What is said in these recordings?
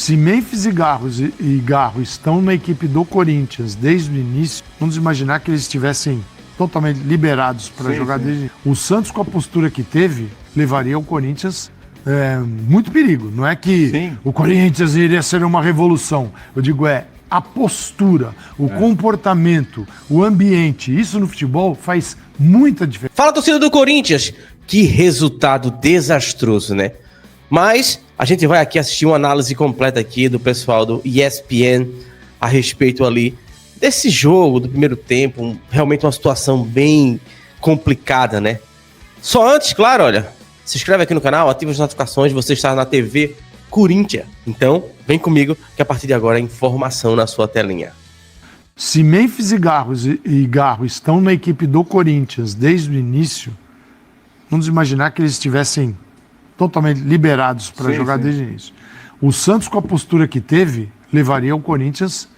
Se Memphis e Garro estão na equipe do Corinthians desde o início, vamos imaginar que eles estivessem totalmente liberados para jogar desde... O Santos, com a postura que teve, levaria o Corinthians muito perigo. Não é que o Corinthians iria ser uma revolução. Eu digo, a postura, o comportamento, o ambiente. Isso no futebol faz muita diferença. Fala, torcida do Corinthians. Que resultado desastroso, né? Mas a gente vai aqui assistir uma análise completa aqui do pessoal do ESPN a respeito ali desse jogo do primeiro tempo, realmente uma situação bem complicada, né? Só antes, claro, olha, se inscreve aqui no canal, ativa as notificações, você está na TV Corinthians. Então, vem comigo que a partir de agora é informação na sua telinha. Se Memphis e Garro estão na equipe do Corinthians desde o início, vamos imaginar que eles estivessem totalmente liberados para jogar desde o início. O Santos, com a postura que teve, levaria o Corinthians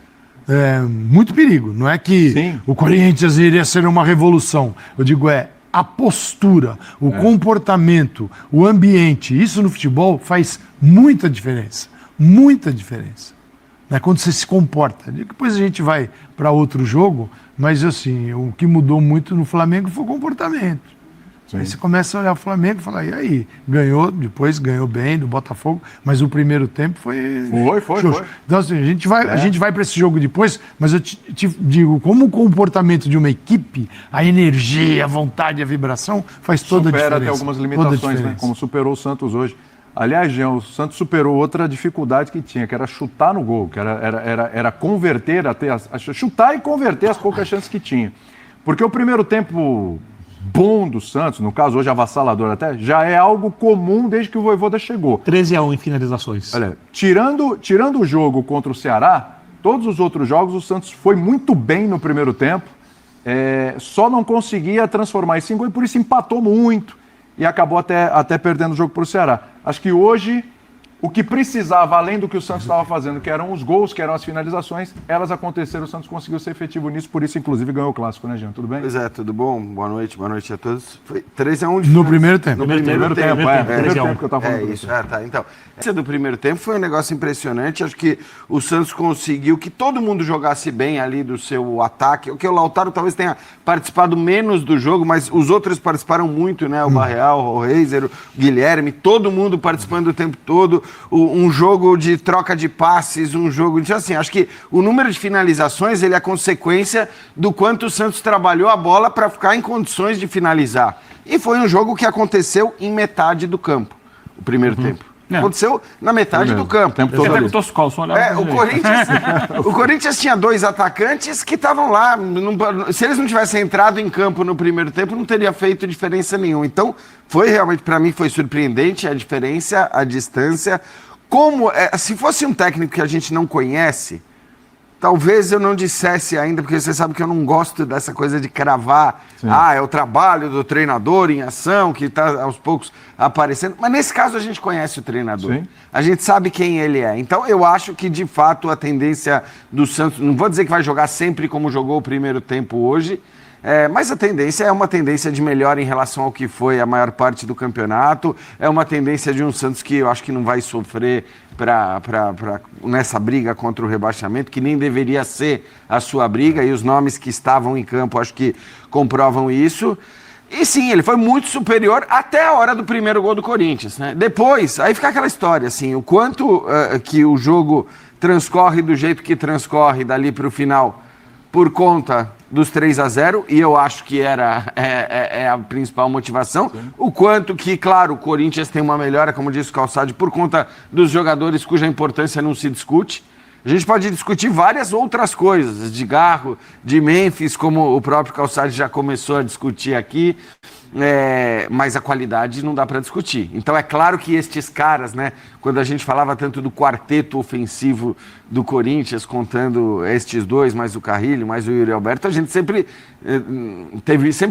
muito perigo. Não é que o Corinthians iria ser uma revolução. Eu digo, a postura, o comportamento, o ambiente. Isso no futebol faz muita diferença. Muita diferença. Né? Quando você se comporta. Depois a gente vai para outro jogo, mas assim, o que mudou muito no Flamengo foi o comportamento. Aí você começa a olhar o Flamengo e falar, e aí? Ganhou, depois ganhou bem do Botafogo, mas o primeiro tempo foi... Foi. Então assim, a gente vai para esse jogo depois, mas eu te digo, como o comportamento de uma equipe, a energia, a vontade, a vibração, faz toda a diferença. Supera até algumas limitações, né? Como superou o Santos hoje. Aliás, Jean, o Santos superou outra dificuldade que tinha, que era chutar no gol, que era converter, chutar e converter as poucas chances que tinha. Porque o primeiro tempo... bom do Santos, no caso hoje avassalador até, já é algo comum desde que o Vojvoda chegou. 13-1 em finalizações. Olha, tirando o jogo contra o Ceará, todos os outros jogos o Santos foi muito bem no primeiro tempo, só não conseguia transformar isso em gol e por isso empatou muito e acabou até perdendo o jogo para o Ceará. Acho que hoje o que precisava, além do que o Santos estava fazendo, que eram os gols, que eram as finalizações, elas aconteceram, o Santos conseguiu ser efetivo nisso, por isso, inclusive, ganhou o Clássico, né, Jean? Tudo bem? Pois tudo bom? Boa noite a todos. Foi 3-1 no primeiro tempo. No primeiro tempo que eu estava falando. Isso, então. Esse do primeiro tempo foi um negócio impressionante, acho que o Santos conseguiu que todo mundo jogasse bem ali do seu ataque, o que o Lautaro talvez tenha participado menos do jogo, mas os outros participaram muito, né, o Barreal, o Reiser, o Guilherme, todo mundo participando o tempo todo, um jogo de troca de passes, um jogo de... Assim, acho que o número de finalizações ele é consequência do quanto o Santos trabalhou a bola para ficar em condições de finalizar. E foi um jogo que aconteceu em metade do campo, o primeiro tempo. Aconteceu na metade do campo. O Corinthians tinha dois atacantes que estavam lá. Se eles não tivessem entrado em campo no primeiro tempo, não teria feito diferença nenhuma. Então, foi realmente, para mim, foi surpreendente a diferença, a distância. Se fosse um técnico que a gente não conhece, talvez eu não dissesse ainda, porque você sabe que eu não gosto dessa coisa de cravar. É o trabalho do treinador em ação, que está aos poucos aparecendo. Mas nesse caso a gente conhece o treinador. A gente sabe quem ele é. Então eu acho que, de fato, a tendência do Santos... Não vou dizer que vai jogar sempre como jogou o primeiro tempo hoje, mas a tendência é uma tendência de melhora em relação ao que foi a maior parte do campeonato. É uma tendência de um Santos que eu acho que não vai sofrer nessa briga contra o rebaixamento, que nem deveria ser a sua briga, e os nomes que estavam em campo acho que comprovam isso. E sim, ele foi muito superior até a hora do primeiro gol do Corinthians, né? Depois, aí fica aquela história, assim, o quanto que o jogo transcorre do jeito que transcorre dali para o final por conta dos 3-0, e eu acho que é a principal motivação. O quanto que, claro, o Corinthians tem uma melhora, como disse o Calçade, por conta dos jogadores cuja importância não se discute. A gente pode discutir várias outras coisas, de Garro, de Memphis, como o próprio Calçade já começou a discutir aqui, mas a qualidade não dá para discutir. Então é claro que estes caras, né, quando a gente falava tanto do quarteto ofensivo do Corinthians, contando estes dois, mais o Carrilho, mais o Yuri Alberto, a gente sempre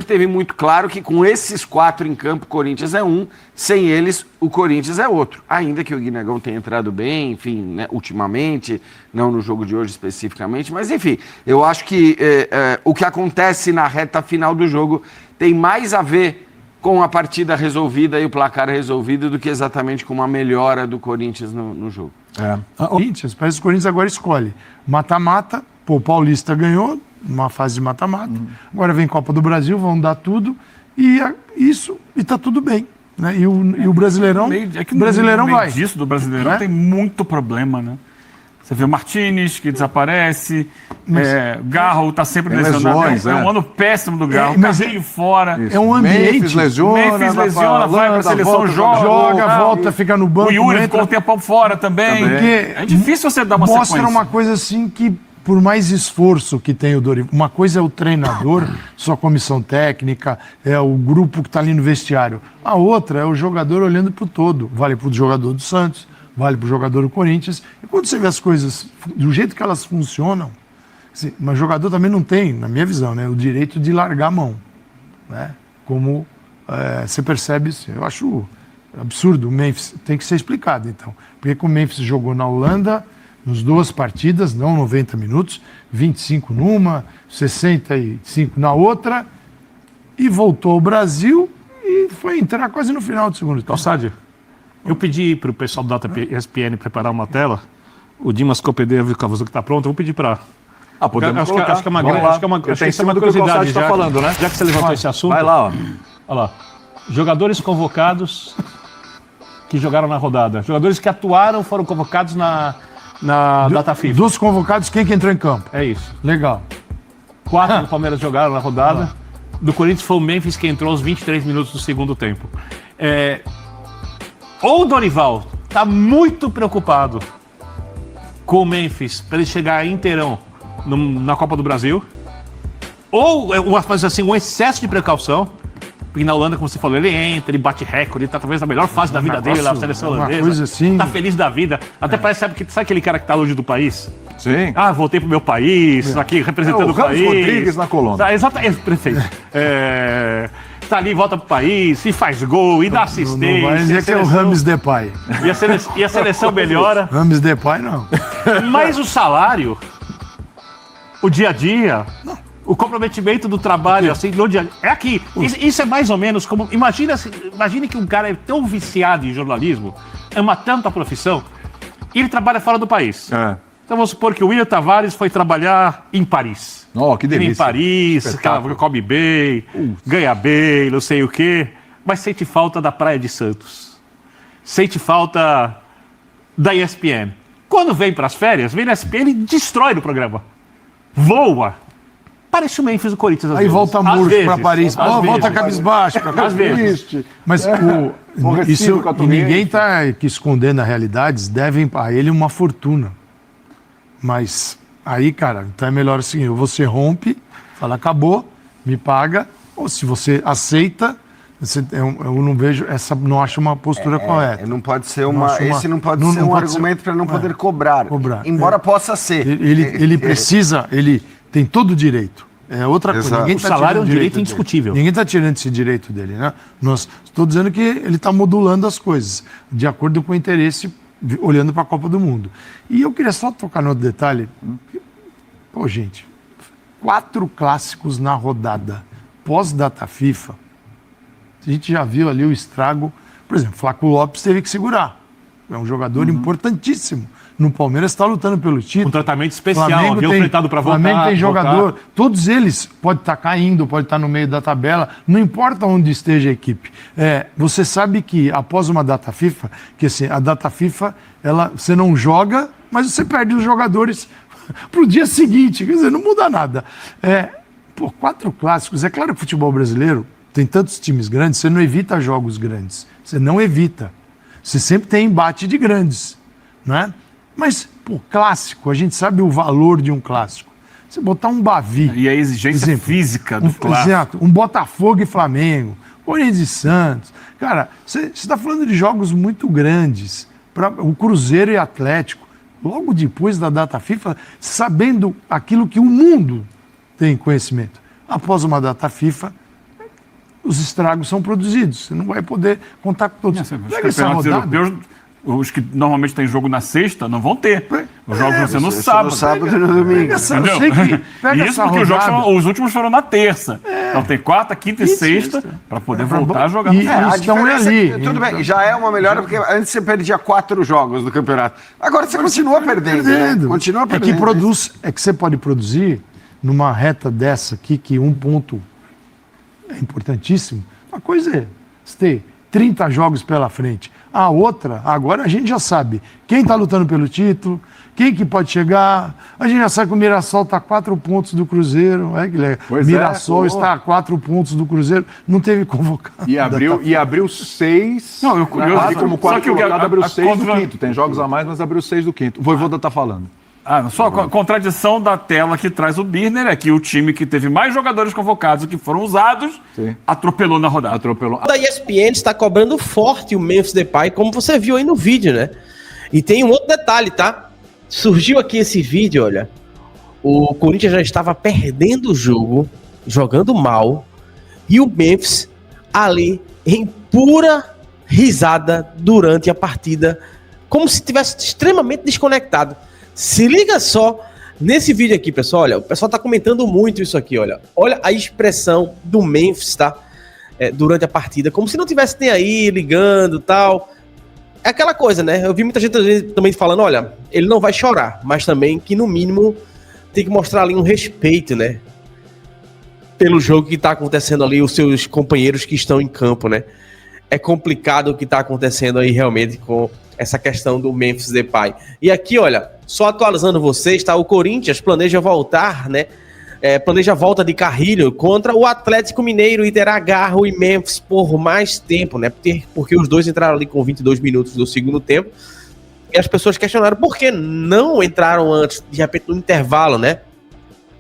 teve muito claro que com esses quatro em campo, o Corinthians é um, sem eles, o Corinthians é outro. Ainda que o Guinegão tenha entrado bem, enfim, né, ultimamente, não no jogo de hoje especificamente, mas enfim, eu acho que o que acontece na reta final do jogo tem mais a ver com a partida resolvida e o placar resolvido do que exatamente com uma melhora do Corinthians no jogo. O Corinthians, parece que o Corinthians agora escolhe mata-mata. Pô, o Paulista ganhou uma fase de mata-mata. Agora vem Copa do Brasil, vão dar tudo. E tá tudo bem. Né? E o Brasileirão, É que o Brasileirão no meio vai. disso do Brasileirão Né? tem muito problema, né? Você vê o Martínez, que desaparece, Garro tá sempre Tem lesionado. lesões, É um né? ano péssimo do Garro, mas Carrinho fora. É um ambiente. Memphis lesiona, Memphis lesiona, vai pra seleção, joga, volta, fica no O banco. Yuri não ficou um entra. tempão fora também. Porque É difícil você dar uma mostra sequência. uma coisa assim que, por mais esforço que tem o Dorival, uma coisa é o treinador, sua comissão técnica, é o grupo que está ali no vestiário. A outra é o jogador olhando para o todo. Vale para o jogador do Santos, vale para o jogador do Corinthians. E quando você vê as coisas do jeito que elas funcionam, assim, mas o jogador também não tem, na minha visão, né, o direito de largar a mão. Né? Como você percebe isso. Eu acho absurdo. O Memphis tem que ser explicado, então. Porque o Memphis jogou na Holanda, nas 2 partidas, não 90 minutos, 25 numa, 65 na outra, e voltou ao Brasil e foi entrar quase no final do segundo tempo. Calçade, eu pedi para o pessoal do Data ESPN preparar uma tela. O Dimas Copedê viu que está pronto. Eu vou pedir para. Podemos Acho colocar. que é uma Vamos grande. lá. Acho que é uma, Eu acho tenho que isso é uma do que o curiosidade. Calçade está falando, né? Já que você levantou esse assunto. Vai lá, ó. Olha lá. Jogadores convocados que jogaram na rodada. Jogadores que atuaram foram convocados na data FIFA. Dos convocados, quem que entrou em campo? É isso. Legal. 4 do Palmeiras jogaram na rodada. Do Corinthians foi o Memphis que entrou aos 23 minutos do segundo tempo. Ou o Dorival está muito preocupado com o Memphis para ele chegar inteirão na Copa do Brasil. Ou um excesso de precaução. Porque na Holanda, como você falou, ele entra, ele bate recorde, ele tá talvez na melhor fase da vida dele lá na seleção uma holandesa. coisa assim. Tá feliz da vida. Até parece, sabe aquele cara que tá longe do país? Sim. Ah, voltei pro meu país, aqui representando o o Ramos país. Rodrigues na Colômbia. Tá, exatamente, prefeito. Tá ali, volta pro país, e faz gol, e dá assistência. Não vai dizer que é o Rames Depay. E a seleção melhora. Rames Depay, não. Mas o salário, o dia a dia, o comprometimento do trabalho, assim, no dia, é aqui. Isso é mais ou menos como... Imagine que um cara é tão viciado em jornalismo, ama tanto a profissão, e ele trabalha fora do país. Então vamos supor que o William Tavares foi trabalhar em Paris. Que delícia. Em Paris, come bem, ganha bem, não sei o quê, mas sente falta da Praia de Santos. Sente falta da ESPN. Quando vem para as férias, vem na ESPN e destrói no programa. Voa. Parece o Memphis do Corinthians. Aí volta murcho para Paris. Volta cabisbaixo para Às Paris. vezes. Mas Recife, e ninguém está aqui escondendo as realidades, devem a ele uma fortuna. Mas aí, cara, então é melhor assim, ou você rompe, fala, acabou, me paga, ou se você aceita, eu não vejo, não acho uma postura correta. Não pode ser Esse não pode ser um argumento para não poder cobrar. Embora possa ser. Ele precisa, ele tem todo o direito. É outra coisa. Exato. Ninguém O tá salário é um tirando direito dele. indiscutível. Ninguém está tirando esse direito dele, né? Estou dizendo que ele está modulando as coisas de acordo com o interesse, olhando para a Copa do Mundo. E eu queria só tocar no outro detalhe. Pô, gente, 4 clássicos na rodada pós-data FIFA. A gente já viu ali o estrago. Por exemplo, Flaco Lopes teve que segurar. É um jogador importantíssimo. No Palmeiras está lutando pelo título. Um tratamento especial, Flamengo havia enfrentado para voltar. Flamengo tem jogador. voltar. Todos eles pode estar caindo, pode estar no meio da tabela. Não importa onde esteja a equipe. Você sabe que após uma data FIFA, que assim, a data FIFA, você não joga, mas você perde os jogadores para o dia seguinte. Quer dizer, não muda nada. 4 clássicos. É claro que o futebol brasileiro tem tantos times grandes, você não evita jogos grandes. Você não evita. Você sempre tem embate de grandes, não é? Mas, clássico, a gente sabe o valor de um clássico. Você botar um Bavi... E a exigência física do clássico. Exato, um Botafogo e Flamengo, Corinthians e Santos. Cara, você está falando de jogos muito grandes. O Cruzeiro e Atlético. Logo depois da data FIFA, sabendo aquilo que o mundo tem conhecimento. Após uma data FIFA, os estragos são produzidos. Você não vai poder contar com todos. Pega essa rodada. Os que normalmente tem jogo na sexta, não vão ter. Os jogos vão ser no No sábado. sábado e no domingo. Pega essa, eu sei que, pega Isso essa porque rodada. os últimos foram na terça. Então tem quarta, quinta e sexta para poder voltar a jogar. E- A estão diferença ali. é que, tudo bem, já é uma melhora, porque antes você perdia 4 jogos do campeonato. Agora você continua perdendo, né? Continua É que perdendo. produz, é que você pode produzir numa reta dessa aqui, que um ponto é importantíssimo. Uma coisa é você ter 30 jogos pela frente. A outra, agora a gente já sabe quem está lutando pelo título, quem que pode chegar. A gente já sabe que o Mirassol está a 4 pontos do Cruzeiro. É que legal. Pois é, Mirassol pô. está a 4 pontos do Cruzeiro. Não teve convocado. E abriu 6. Não, eu Ali como só quarto que o que colocado, abriu a 6 do contra- quinto. Tem jogos a mais, mas abriu 6 do quinto. O Voivoda tá falando. Só a contradição da tela que traz o Birner é que o time que teve mais jogadores convocados e que foram usados Sim. atropelou na rodada. Atropelou. Da ESPN está cobrando forte o Memphis Depay, como você viu aí no vídeo, né? E tem um outro detalhe, tá? Surgiu aqui esse vídeo, olha. O Corinthians já estava perdendo o jogo, jogando mal, e o Memphis ali em pura risada durante a partida, como se estivesse extremamente desconectado. Se liga só nesse vídeo aqui, pessoal. Olha, o pessoal tá comentando muito isso aqui, olha. Olha a expressão do Memphis, tá? Durante a partida, como se não tivesse nem aí, ligando e tal. É aquela coisa, né? Eu vi muita gente também falando, olha, ele não vai chorar, mas também que no mínimo tem que mostrar ali um respeito, né? Pelo jogo que tá acontecendo ali, os seus companheiros que estão em campo, né? É complicado o que tá acontecendo aí realmente com essa questão do Memphis Depay. E aqui, olha, só atualizando vocês, tá? O Corinthians planeja voltar, né? Planeja a volta de Carrilho contra o Atlético Mineiro e terá Garro e Memphis por mais tempo, né? Porque os dois entraram ali com 22 minutos do segundo tempo. E as pessoas questionaram por que não entraram antes, de repente, no intervalo, né?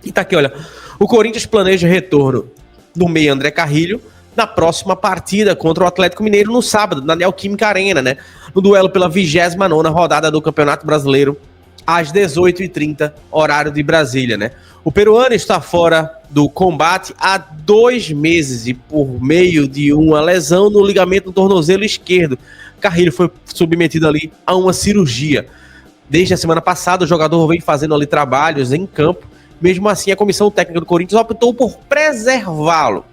E tá aqui, olha. O Corinthians planeja retorno do meia André Carrilho na próxima partida contra o Atlético Mineiro no sábado, na Neoquímica Arena, né? No duelo pela 29ª rodada do Campeonato Brasileiro, às 18h30, horário de Brasília, né? O peruano está fora do combate há 2 meses e por meio de uma lesão no ligamento do tornozelo esquerdo. Carrilho foi submetido ali a uma cirurgia. Desde a semana passada, o jogador vem fazendo ali trabalhos em campo. Mesmo assim, a comissão técnica do Corinthians optou por preservá-lo,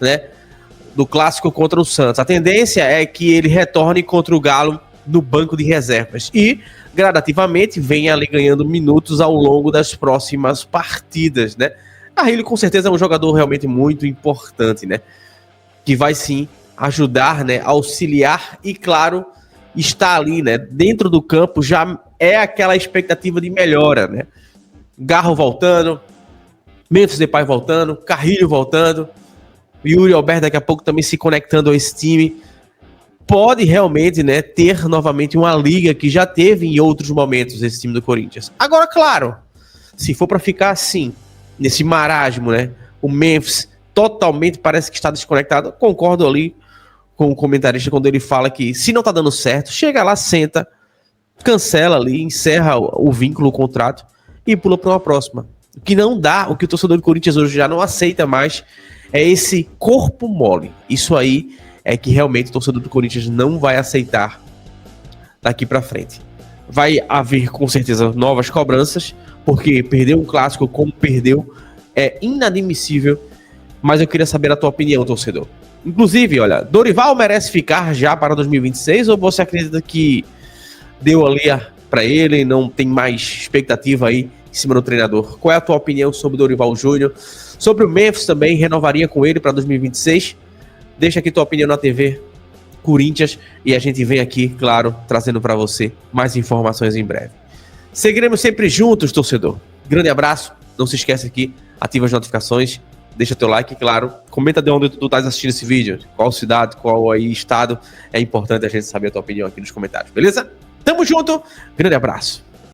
né? Do clássico contra o Santos. A tendência é que ele retorne contra o Galo no banco de reservas e gradativamente venha ali ganhando minutos ao longo das próximas partidas, né? Carrilho com certeza é um jogador realmente muito importante, né? Que vai sim ajudar, né? Auxiliar e, claro, está ali, né? Dentro do campo já é aquela expectativa de melhora, né? Garro voltando, Memphis Depay voltando, Carrilho voltando, Yuri Alberto daqui a pouco também se conectando a esse time. Pode realmente, né, ter novamente uma liga que já teve em outros momentos esse time do Corinthians. Agora, claro, se for para ficar assim, nesse marasmo, né, o Memphis totalmente parece que está desconectado. Concordo ali com o comentarista quando ele fala que se não tá dando certo, chega lá, senta, cancela ali, encerra o vínculo, o contrato e pula para uma próxima. O que não dá, o que o torcedor do Corinthians hoje já não aceita mais é esse corpo mole. Isso aí é que realmente o torcedor do Corinthians não vai aceitar daqui pra frente. Vai haver com certeza novas cobranças, porque perder um clássico como perdeu é inadmissível, mas eu queria saber a tua opinião, torcedor. Inclusive, olha, Dorival merece ficar já para 2026 ou você acredita que deu ali pra ele e não tem mais expectativa aí em cima do treinador? Qual é a tua opinião sobre Dorival Júnior? Sobre o Memphis também, renovaria com ele para 2026? Deixa aqui tua opinião na TV Corinthians e a gente vem aqui, claro, trazendo para você mais informações em breve. Seguiremos sempre juntos, torcedor. Grande abraço, não se esquece aqui, ativa as notificações, deixa teu like, claro, comenta de onde tu estás assistindo esse vídeo, qual cidade, qual aí estado, é importante a gente saber a tua opinião aqui nos comentários, beleza? Tamo junto, grande abraço.